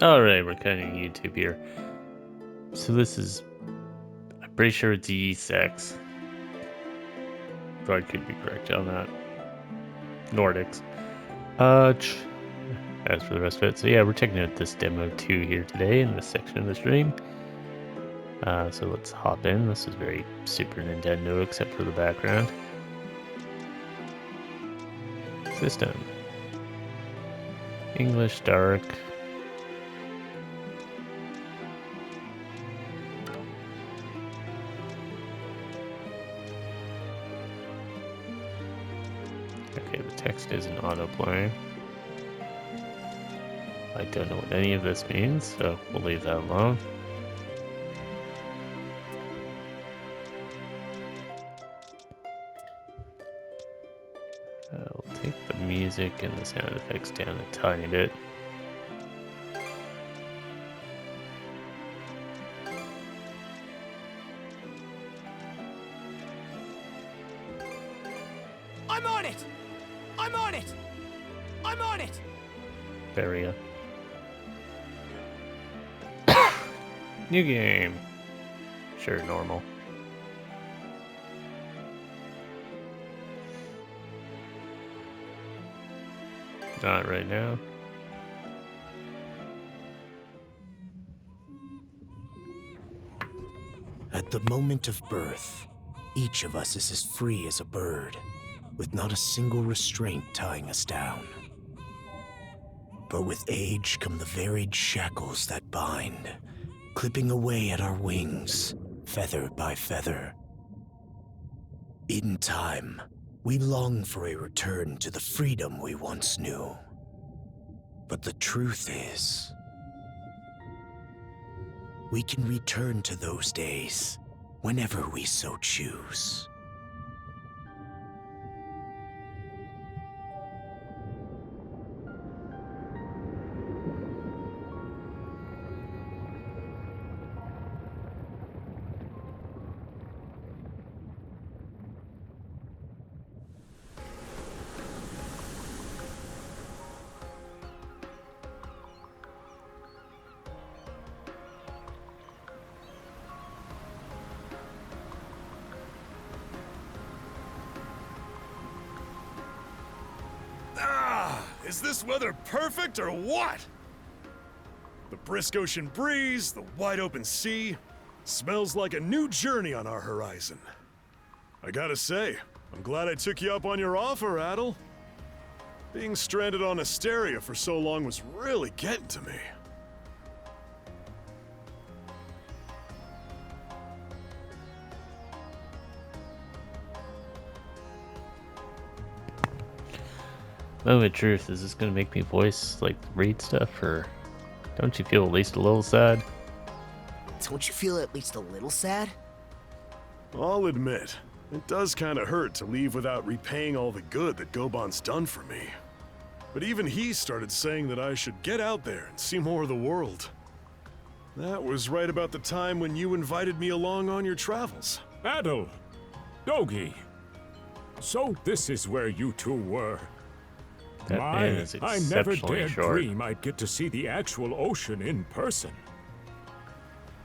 Alright, we're cutting YouTube here. So this is, I'm pretty sure it's E6. But I could be correct on that. Nordics. As for the rest of it, so yeah, we're checking out this demo 2 here today in this section of the stream. So let's hop in. This is very Super Nintendo except for the background. System. English dark. Okay, the text isn't auto-playing. I don't know what any of this means, so we'll leave that alone. I'll take the music and the sound effects down a tiny bit. I'm on it! I'm on it! I'm on it! There we go. New game. Sure, normal. Not right now. At the moment of birth, each of us is as free as a bird, with not a single restraint tying us down. But with age come the varied shackles that bind, clipping away at our wings, feather by feather. In time, we long for a return to the freedom we once knew. But the truth is, we can return to those days whenever we so choose. Is this weather perfect or what? The brisk ocean breeze, the wide open sea, smells like a new journey on our horizon. I gotta say, I'm glad I took you up on your offer, Adel. Being stranded on Asteria for so long was really getting to me. Moment of truth, is this gonna make me voice, like, read stuff, or don't you feel at least a little sad? Don't you feel at least a little sad? I'll admit, it does kinda hurt to leave without repaying all the good that Goban's done for me. But even he started saying that I should get out there and see more of the world. That was right about the time when you invited me along on your travels. Adel! Dogi! So this is where you two were. That man is I never exceptionally dared short. dream I'd get to see the actual ocean in person.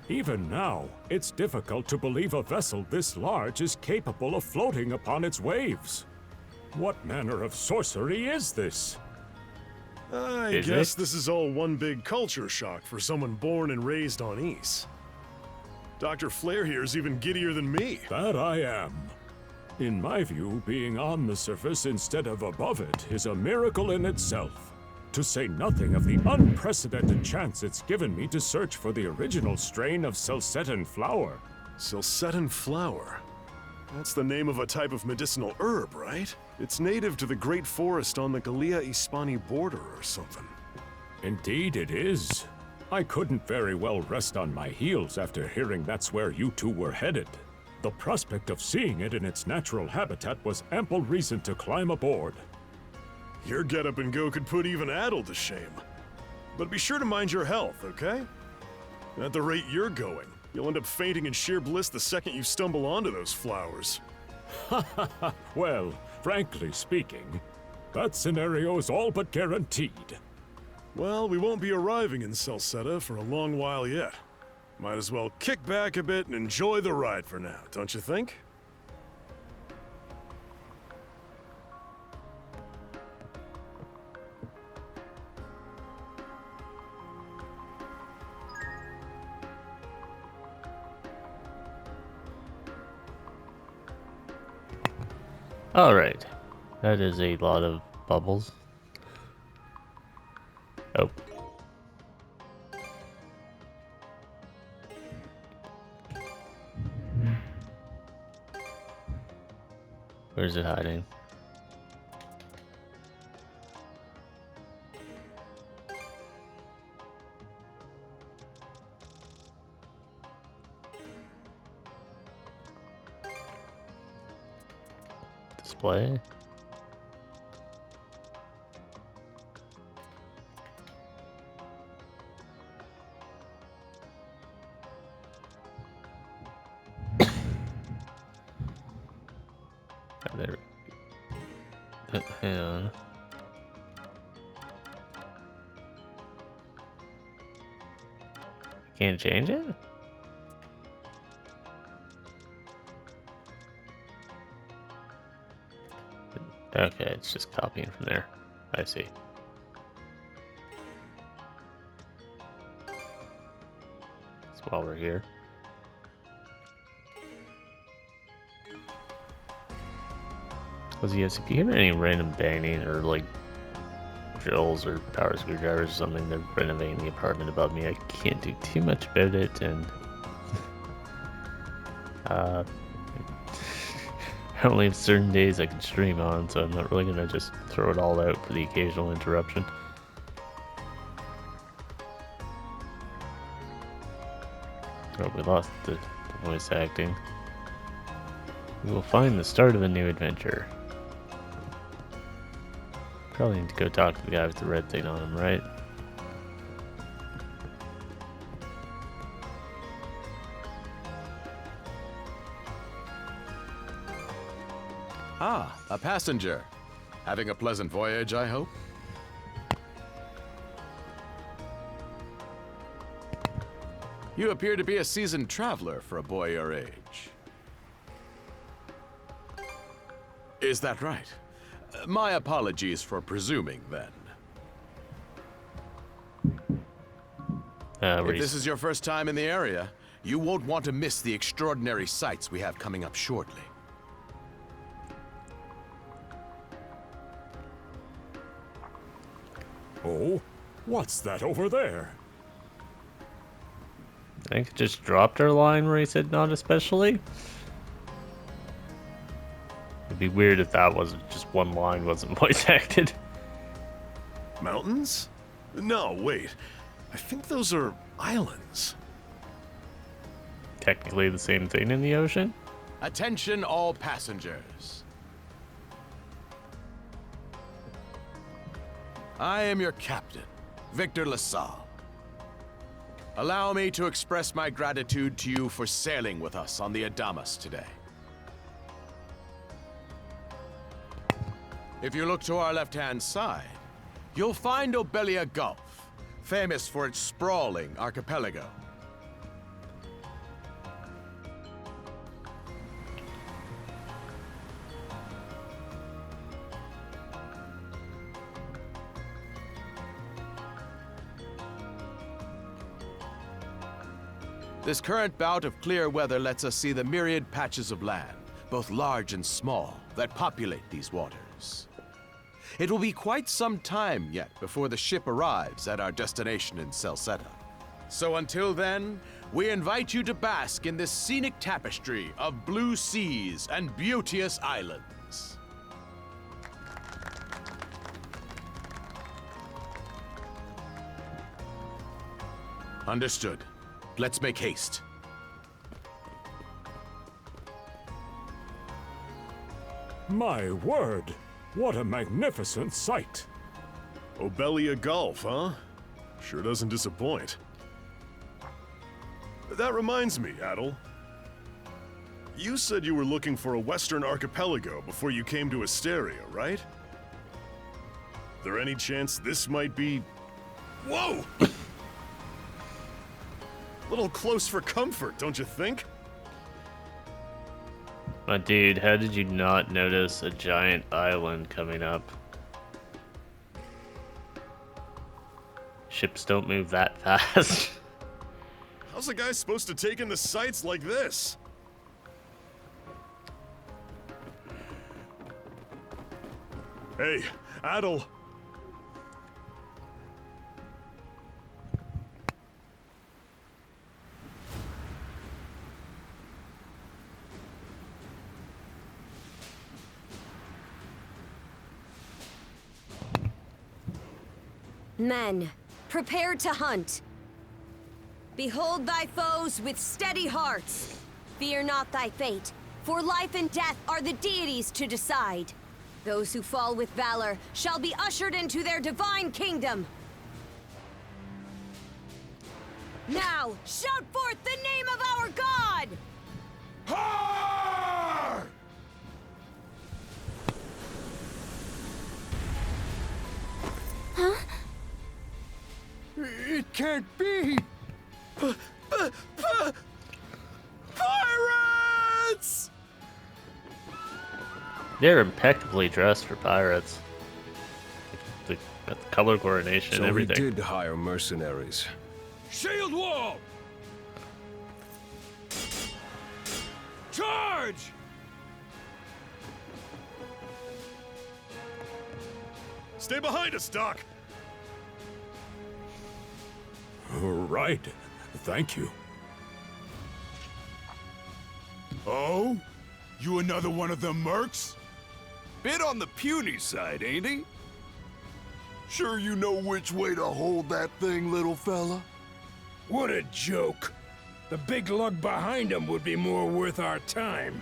Even now, it's difficult to believe a vessel this large is capable of floating upon its waves. What manner of sorcery is this? I guess this is all one big culture shock for someone born and raised on Ys. Dr. Flair here is even giddier than me. That I am. In my view, being on the surface instead of above it is a miracle in itself. To say nothing of the unprecedented chance it's given me to search for the original strain of Selcetan flower. Selcetan flower? That's the name of a type of medicinal herb, right? It's native to the Great Forest on the Gallia-Hispani border or something. Indeed it is. I couldn't very well rest on my heels after hearing that's where you two were headed. The prospect of seeing it in its natural habitat was ample reason to climb aboard. Your get-up and go could put even Adel to shame. But be sure to mind your health, okay? At the rate you're going, you'll end up fainting in sheer bliss the second you stumble onto those flowers. Well, frankly speaking, that scenario is all but guaranteed. Well, we won't be arriving in Salsetta for a long while yet. Might as well kick back a bit and enjoy the ride for now, don't you think? Alright. That is a lot of bubbles. Oh. Where's it hiding? Display? Oh, there. Hang on. Can't change it? Okay, it's just copying from there. I see. So while we're here. Because yes, if you hear any random banging or like drills or power screwdrivers or something, they're renovating the apartment above me. I can't do too much about it, and I only have certain days I can stream on, so I'm not really gonna just throw it all out for the occasional interruption. Oh, we lost the voice acting. We will find the start of a new adventure. Probably need to go talk to the guy with the red thing on him, right? Ah, a passenger. Having a pleasant voyage, I hope? You appear to be a seasoned traveler for a boy your age. Is that right? My apologies for presuming, then. If this is your first time in the area, you won't want to miss the extraordinary sights we have coming up shortly. Oh, what's that over there? I think it just dropped our line where he said not especially. It'd be weird if that wasn't just one line wasn't voice acted. Mountains? No, wait. I think those are islands. Technically the same thing in the ocean. Attention all passengers. I am your captain, Victor LaSalle. Allow me to express my gratitude to you for sailing with us on the Adamas today. If you look to our left-hand side, you'll find Obelia Gulf, famous for its sprawling archipelago. This current bout of clear weather lets us see the myriad patches of land, both large and small, that populate these waters. It will be quite some time yet before the ship arrives at our destination in Salsetta. So until then, we invite you to bask in this scenic tapestry of blue seas and beauteous islands. Understood. Let's make haste. My word, what a magnificent sight! Obelia Gulf, huh? Sure doesn't disappoint. That reminds me, Adel. You said you were looking for a western archipelago before you came to Asteria, right? There any chance this might be Whoa! Little close for comfort, don't you think? My dude, how did you not notice a giant island coming up? Ships don't move that fast. How's a guy supposed to take in the sights like this? Hey, Adel. Men, prepare to hunt. Behold thy foes with steady hearts. Fear not thy fate, for life and death are the deities to decide. Those who fall with valor shall be ushered into their divine kingdom. Now, shout forth the name of our god! Har! It can't be! Pirates! They're impeccably dressed for pirates. Got the color coordination and everything. So he did hire mercenaries. Shield wall! Charge! Stay behind us, Doc. Right. Thank you. Oh? You another one of them mercs? Bit on the puny side, ain't he? Sure you know which way to hold that thing, little fella? What a joke. The big lug behind him would be more worth our time.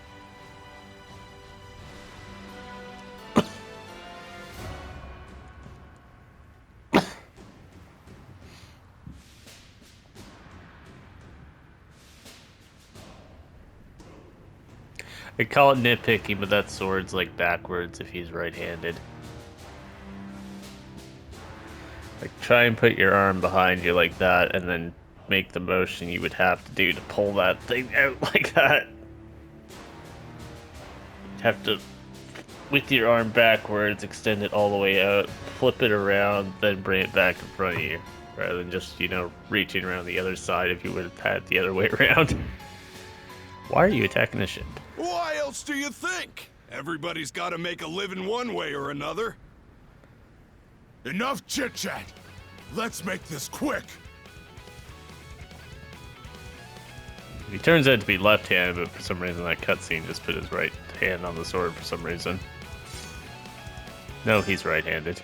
I call it nitpicking, but that sword's like backwards if he's right-handed. Like, try and put your arm behind you like that, and then make the motion you would have to do to pull that thing out like that. You'd have to, with your arm backwards, extend it all the way out, flip it around, then bring it back in front of you. Rather than just, you know, reaching around the other side if you would have had it the other way around. Why are you attacking the ship? Why else do you think? Everybody's gotta make a living one way or another. Enough chit-chat! Let's make this quick! He turns out to be left-handed, but for some reason that cutscene just put his right hand on the sword for some reason. No, he's right-handed.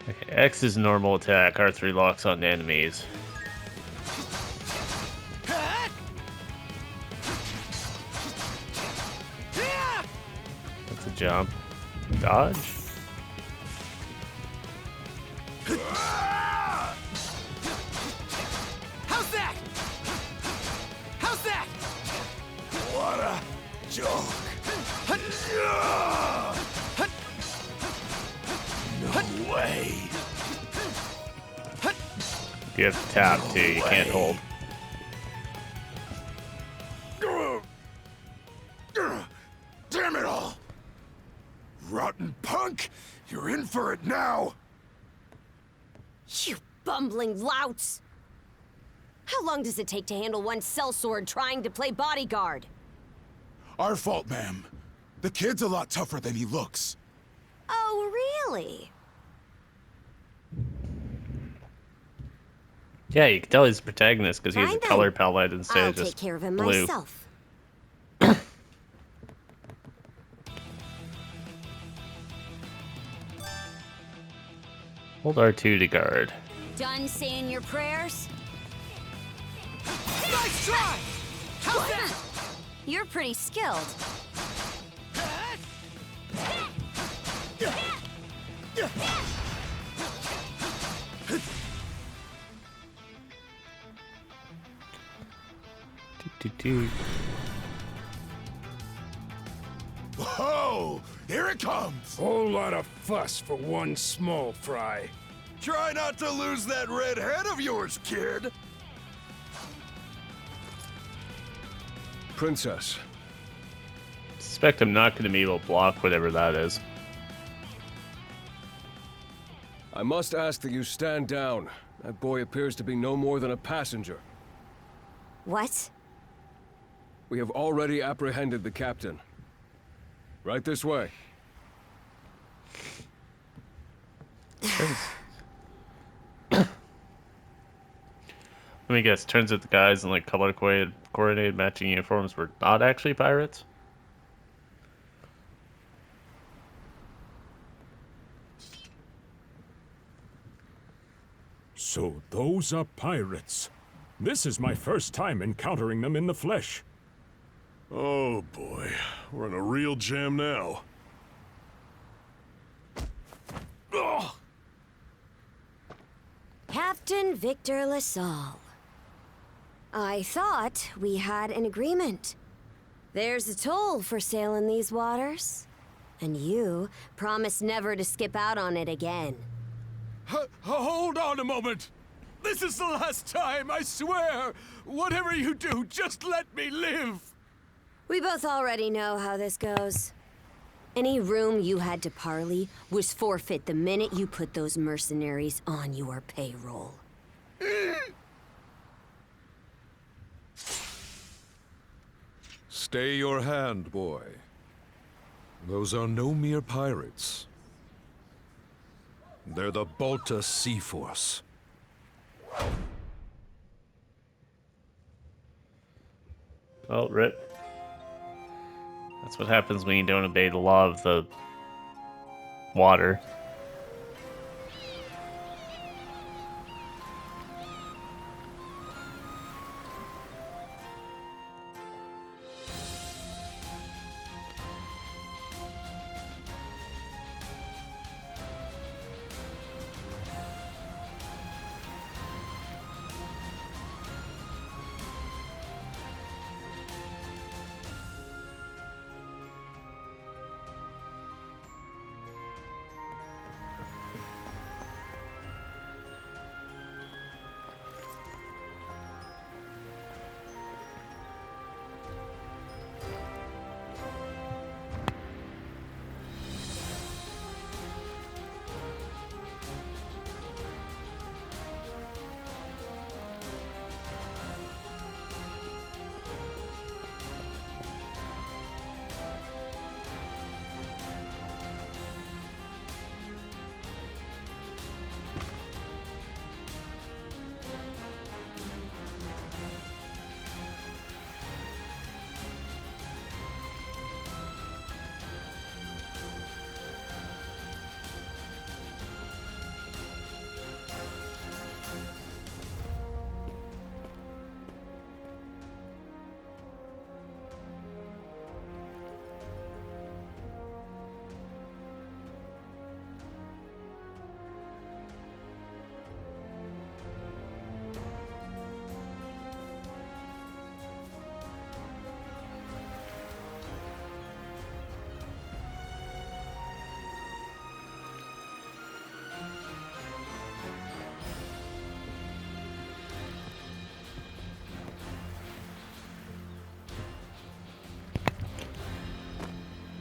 Okay, X is normal attack, R3 locks on enemies. That's a jump. Dodge? How's that? How's that? What a joke! No way! You have to tap too, you can't hold. Damn it all! Rotten punk! You're in for it now! You bumbling louts! How long does it take to handle one sellsword trying to play bodyguard? Our fault, ma'am. The kid's a lot tougher than he looks. Oh, really? Yeah, you can tell he's the protagonist because he has a Fine then. color palette instead I'll of just take care of him blue. myself. Hold R2 to guard. Done saying your prayers? Nice try! How's that? You're pretty skilled. Doo-doo-doo. Whoa! Here it comes! Whole lot of fuss for one small fry. Try not to lose that red head of yours, kid! Princess, Suspect I'm not going to be able to block whatever that is. I must ask that you stand down. That boy appears to be no more than a passenger. What? We have already apprehended the captain. Right this way. Let me guess, turns out the guys in like color coordinated matching uniforms were not actually pirates? So those are pirates. This is my first time encountering them in the flesh. Oh boy, we're in a real jam now. Ugh. Captain Victor LaSalle. I thought we had an agreement. There's a toll for sailing these waters. And you promised never to skip out on it again. Hold on a moment! This is the last time, I swear! Whatever you do, just let me live! We both already know how this goes. Any room you had to parley was forfeit the minute you put those mercenaries on your payroll. Stay your hand, boy. Those are no mere pirates. They're the Balta Sea Force. Oh, rip. That's what happens when you don't obey the law of the water.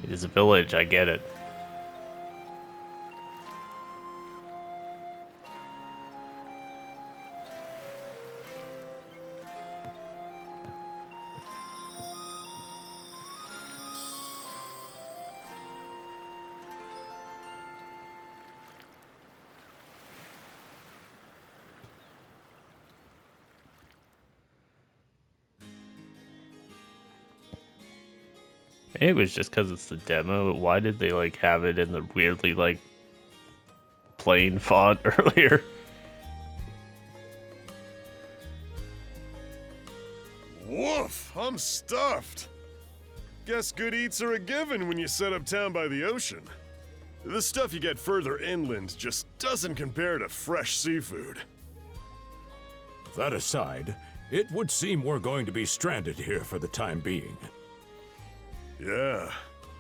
It is a village, I get it. Maybe it was just because it's the demo. Why did they like have it in the weirdly like plain font earlier? Woof! I'm stuffed. Guess good eats are a given when you set up town by the ocean. The stuff you get further inland just doesn't compare to fresh seafood. That aside, it would seem we're going to be stranded here for the time being. Yeah.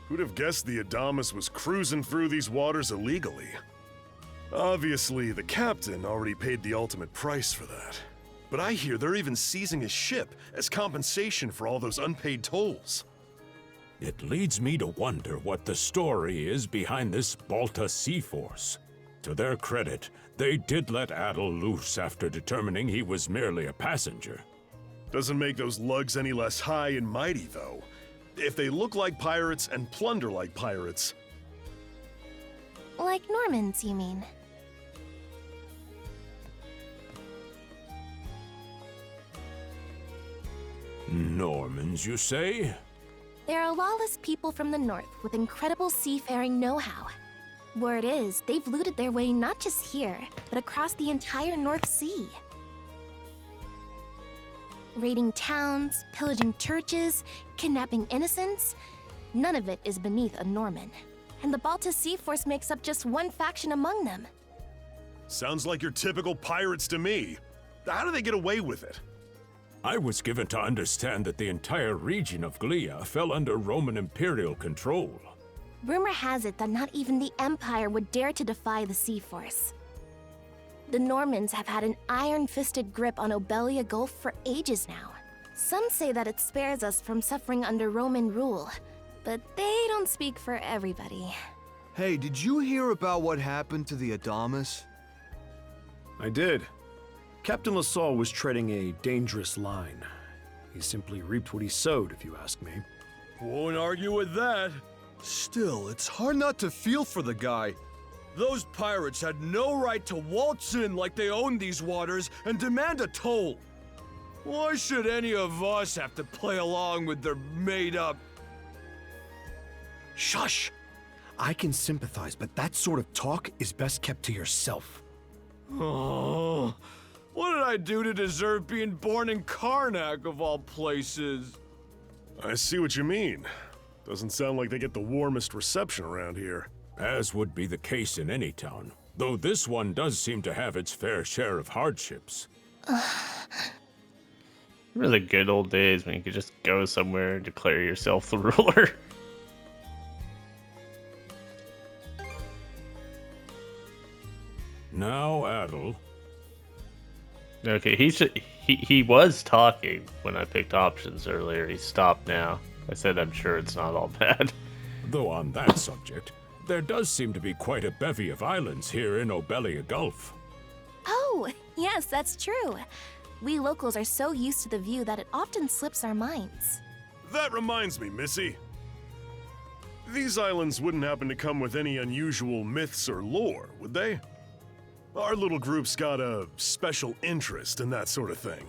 Who'd have guessed the Adamas was cruising through these waters illegally? Obviously, the captain already paid the ultimate price for that. But I hear they're even seizing his ship as compensation for all those unpaid tolls. It leads me to wonder what the story is behind this Balta Sea Force. To their credit, they did let Adel loose after determining he was merely a passenger. Doesn't make those lugs any less high and mighty, though. If they look like pirates and plunder like pirates... Like Normans, you mean? Normans, you say? They're a lawless people from the north with incredible seafaring know-how. Word is, they've looted their way not just here, but across the entire North Sea. Raiding towns, pillaging churches, kidnapping innocents, none of it is beneath a Norman. And the Balta Sea Force makes up just one faction among them. Sounds like your typical pirates to me. How do they get away with it? I was given to understand that the entire region of Glia fell under Roman imperial control. Rumor has it that not even the Empire would dare to defy the Sea Force. The Normans have had an iron-fisted grip on Obelia Gulf for ages now. Some say that it spares us from suffering under Roman rule, but they don't speak for everybody. Hey, did you hear about what happened to the Adamas? I did. Captain LaSalle was treading a dangerous line. He simply reaped what he sowed, if you ask me. Won't argue with that. Still, it's hard not to feel for the guy. Those pirates had no right to waltz in like they owned these waters and demand a toll. Why should any of us have to play along with their made-up... Shush! I can sympathize, but that sort of talk is best kept to yourself. Oh, what did I do to deserve being born in Karnak, of all places? I see what you mean. Doesn't sound like they get the warmest reception around here. As would be the case in any town, though this one does seem to have its fair share of hardships. Remember the good old days when you could just go somewhere and declare yourself the ruler? Now, Adel. Okay, he was talking when I picked options earlier. He stopped now. I said I'm sure it's not all bad. Though on that subject, there does seem to be quite a bevy of islands here in Obelia Gulf. Oh, yes, that's true. We locals are so used to the view that it often slips our minds. That reminds me, Missy. These islands wouldn't happen to come with any unusual myths or lore, would they? Our little group's got a special interest in that sort of thing.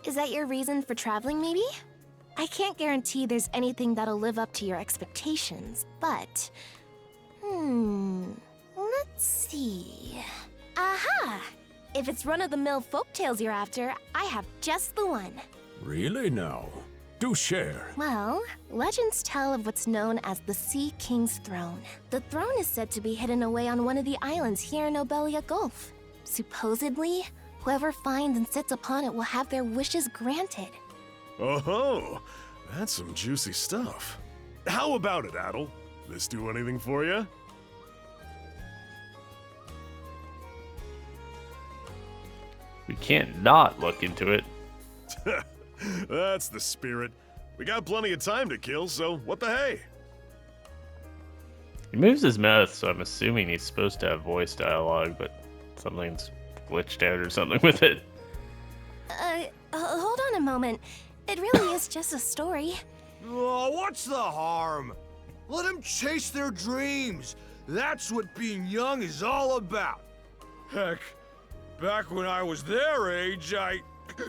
Is that your reason for traveling, maybe? I can't guarantee there's anything that'll live up to your expectations, but... let's see... Aha! If it's run-of-the-mill folktales you're after, I have just the one. Really now? Do share. Well, legends tell of what's known as the Sea King's Throne. The throne is said to be hidden away on one of the islands here in Obelia Gulf. Supposedly, whoever finds and sits upon it will have their wishes granted. Oh, that's some juicy stuff. How about it, Adel? This do anything for you? We can't not look into it. That's the spirit. We got plenty of time to kill, so what the hey? He moves his mouth, so I'm assuming he's supposed to have voice dialogue, but something's glitched out or something with it. Hold on a moment. It really is just a story. Oh, what's the harm? Let them chase their dreams. That's what being young is all about. Heck, back when I was their age,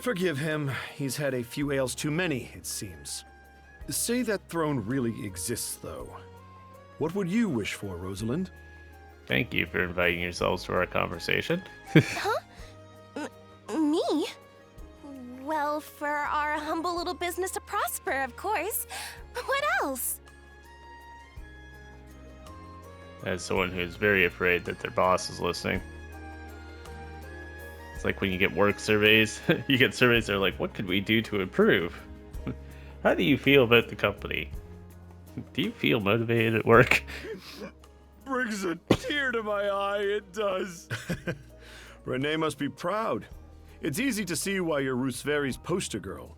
Forgive him. He's had a few ales too many, it seems. Say that throne really exists, though. What would you wish for, Rosalind? Thank you for inviting yourselves to our conversation. Huh? Me? Well, for our humble little business to prosper, of course. What else? As someone who's very afraid that their boss is listening. It's like when you get work surveys. You get surveys that are like, what could we do to improve? How do you feel about the company? Do you feel motivated at work? brings a tear to my eye, it does. Renee must be proud. It's easy to see why you're Rooseveri's poster girl.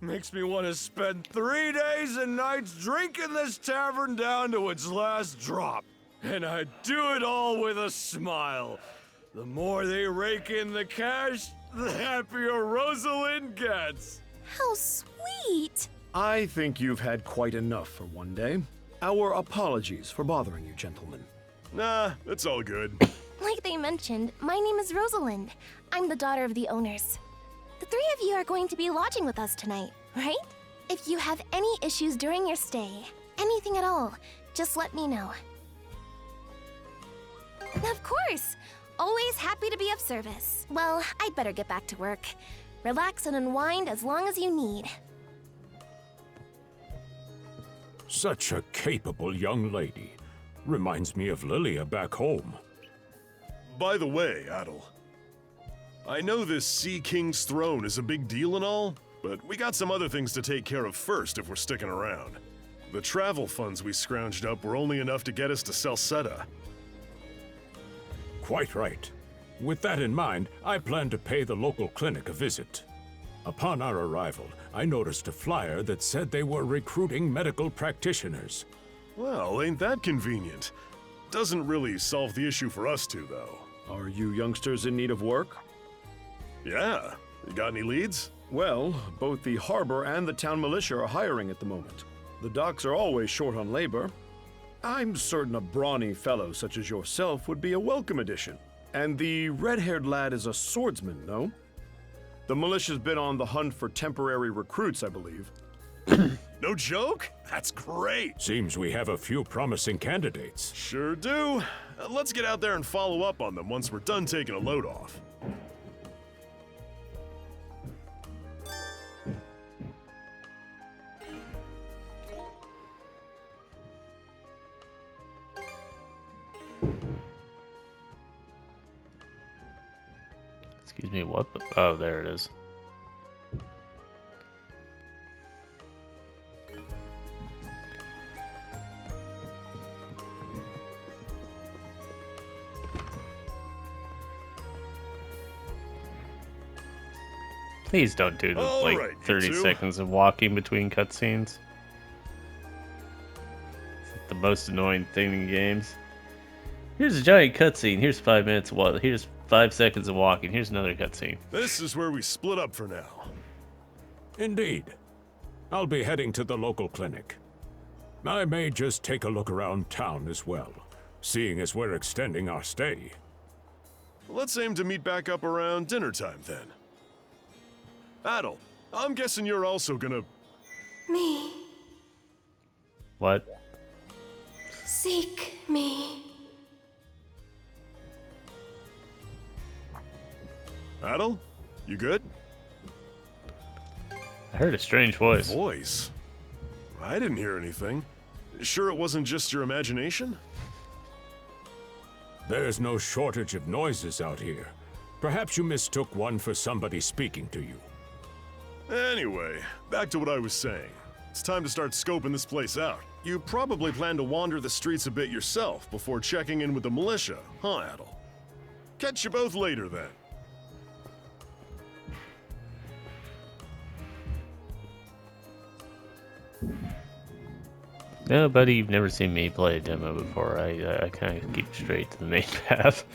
Makes me want to spend 3 days and nights drinking this tavern down to its last drop. And I do it all with a smile. The more they rake in the cash, the happier Rosalind gets. How sweet! I think you've had quite enough for one day. Our apologies for bothering you, gentlemen. Nah, it's all good. Like they mentioned, my name is Rosalind. I'm the daughter of the owners. The three of you are going to be lodging with us tonight, right? If you have any issues during your stay, anything at all, just let me know. Of course! Always happy to be of service. Well, I'd better get back to work. Relax and unwind as long as you need. Such a capable young lady. Reminds me of Lilia back home. By the way, Adel, I know this Sea King's throne is a big deal and all, but we got some other things to take care of first if we're sticking around. The travel funds we scrounged up were only enough to get us to Salsetta. Quite right. With that in mind, I plan to pay the local clinic a visit. Upon our arrival, I noticed a flyer that said they were recruiting medical practitioners. Well, ain't that convenient? Doesn't really solve the issue for us two, though. Are you youngsters in need of work? Yeah. You got any leads? Well, both the harbor and the town militia are hiring at the moment. The docks are always short on labor. I'm certain a brawny fellow such as yourself would be a welcome addition. And the red-haired lad is a swordsman, no? The militia's been on the hunt for temporary recruits, I believe. No joke? That's great! Seems we have a few promising candidates. Sure do. Let's get out there and follow up on them once we're done taking a load off. Excuse me, what? Oh, there it is. Please don't do the All right, 30 you two. seconds of walking between cutscenes. It's the most annoying thing in games. Here's a giant cutscene. Here's 5 minutes of walking. Here's 5 seconds of walking. Here's another cutscene. This is where we split up for now. Indeed. I'll be heading to the local clinic. I may just take a look around town as well, seeing as we're extending our stay. Let's aim to meet back up around dinner time then. Adel, I'm guessing you're also gonna... Me. What? Seek me. Adel? You good? I heard a strange voice. Voice? I didn't hear anything. Sure it wasn't just your imagination? There's no shortage of noises out here. Perhaps you mistook one for somebody speaking to you. Anyway, back to what I was saying. It's time to start scoping this place out. You probably plan to wander the streets a bit yourself before checking in with the militia, huh, Adel? Catch you both later, then. No, buddy, you've never seen me play a demo before. I kind of keep straight to the main path.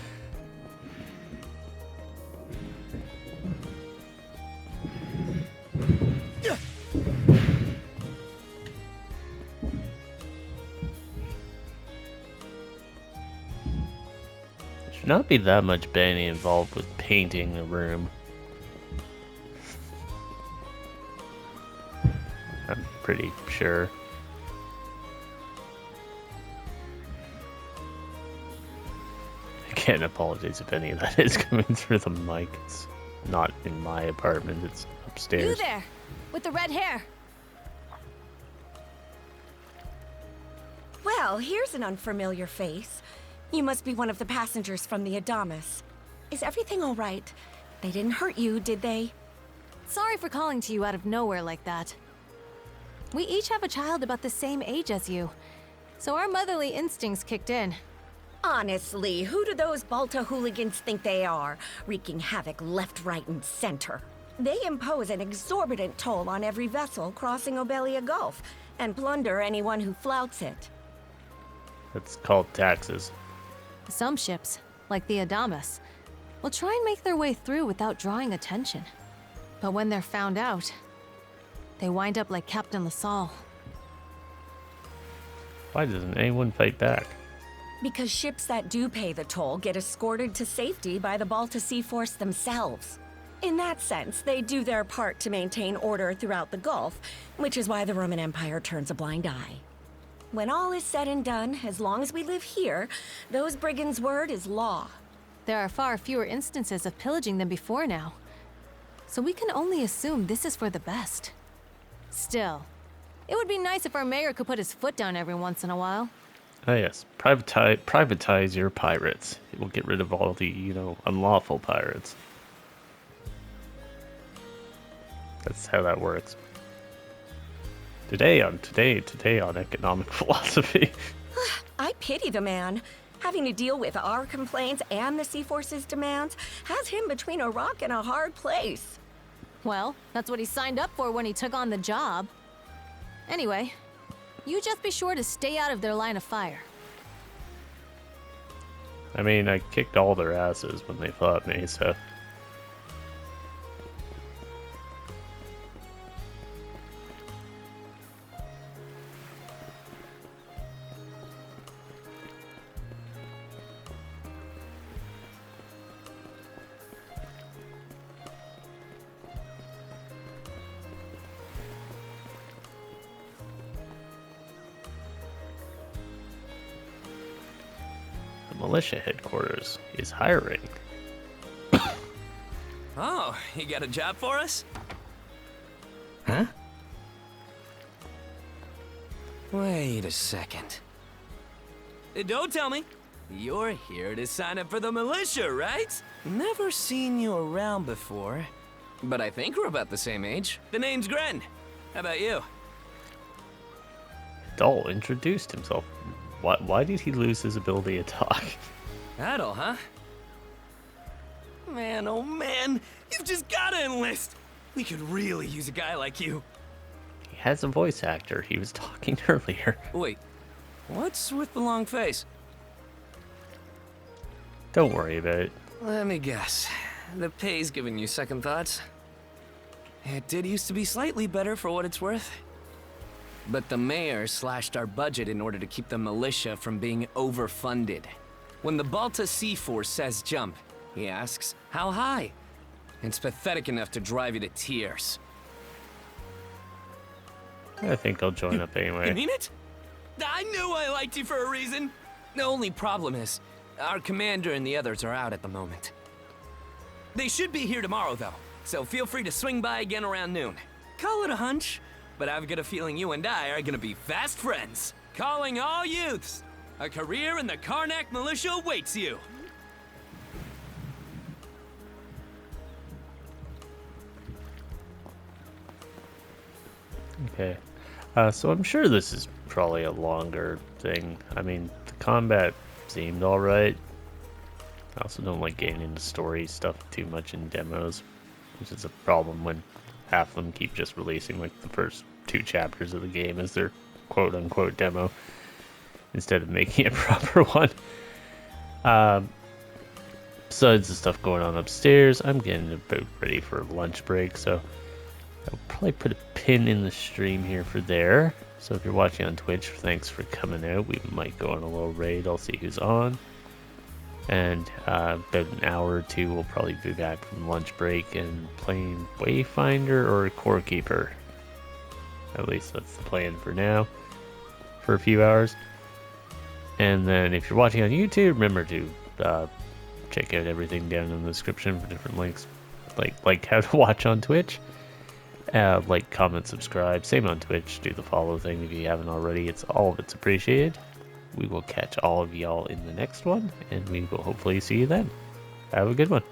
There should not be that much Benny involved with painting a room. I'm pretty sure. Again, apologies if any of that is coming through the mic. It's not in my apartment, it's upstairs. You there, with the red hair. Well, here's an unfamiliar face. You must be one of the passengers from the Adamas. Is everything all right? They didn't hurt you, did they? Sorry for calling to you out of nowhere like that. We each have a child about the same age as you, so our motherly instincts kicked in. Honestly, who do those Balta hooligans think they are, wreaking havoc left, right, and center? They impose an exorbitant toll on every vessel crossing Obelia Gulf, and plunder anyone who flouts it. That's called taxes. Some ships, like the Adamas, will try and make their way through without drawing attention. But when they're found out, they wind up like Captain LaSalle. Why doesn't anyone fight back? Because ships that do pay the toll get escorted to safety by the Balta Sea Force themselves. In that sense, they do their part to maintain order throughout the Gulf, which is why the Roman Empire turns a blind eye. When all is said and done, as long as we live here, those brigands' word is law. There are far fewer instances of pillaging than before now, so we can only assume this is for the best. Still, it would be nice if our mayor could put his foot down every once in a while. Ah yes, privatize your pirates. It will get rid of all the, unlawful pirates. That's how that works. Today on economic philosophy. I pity the man. Having to deal with our complaints and the Sea Force's demands has him between a rock and a hard place. Well, that's what he signed up for when he took on the job. Anyway, you just be sure to stay out of their line of fire. I mean, I kicked all their asses when they fought me, so... Militia headquarters is hiring. Oh, you got a job for us? Huh? Wait a second. Don't tell me. You're here to sign up for the militia, right? Never seen you around before. But I think we're about the same age. The name's Gren. How about you? Dahl introduced himself. Why did he lose his ability to talk? Adel, huh? Man, oh man, you've just gotta enlist. We could really use a guy like you. He has a voice actor. He was talking earlier. Wait, what's with the long face? Don't worry about it. Let me guess. The pay's giving you second thoughts. It did used to be slightly better for what it's worth. But the mayor slashed our budget in order to keep the militia from being overfunded. When the Balta Sea Force says jump, he asks, how high? It's pathetic enough to drive you to tears. I think I'll join up anyway. You mean it? I knew I liked you for a reason. The only problem is, our commander and the others are out at the moment. They should be here tomorrow, though, so feel free to swing by again around noon. Call it a hunch, but I've got a feeling you and I are gonna be fast friends. Calling all youths. A career in the Karnak militia awaits you. Okay. So I'm sure this is probably a longer thing. I mean, the combat seemed alright. I also don't like getting into story stuff too much in demos, which is a problem when half of them keep just releasing like the first 2 chapters of the game as their quote-unquote demo instead of making a proper one. Besides the stuff going on upstairs, I'm getting about ready for a lunch break, so I'll probably put a pin in the stream here for there. So if you're watching on Twitch, thanks for coming out. We might go on a little raid. I'll see who's on. And about an hour or 2, we'll probably be back from lunch break and playing Wayfinder or Core Keeper. At least that's the plan for now, for a few hours. And then if you're watching on YouTube, remember to check out everything down in the description for different links, like how to watch on Twitch. Like, comment, subscribe. Same on Twitch. Do the follow thing if you haven't already. All of it's appreciated. We will catch all of y'all in the next one, and we will hopefully see you then. Have a good one.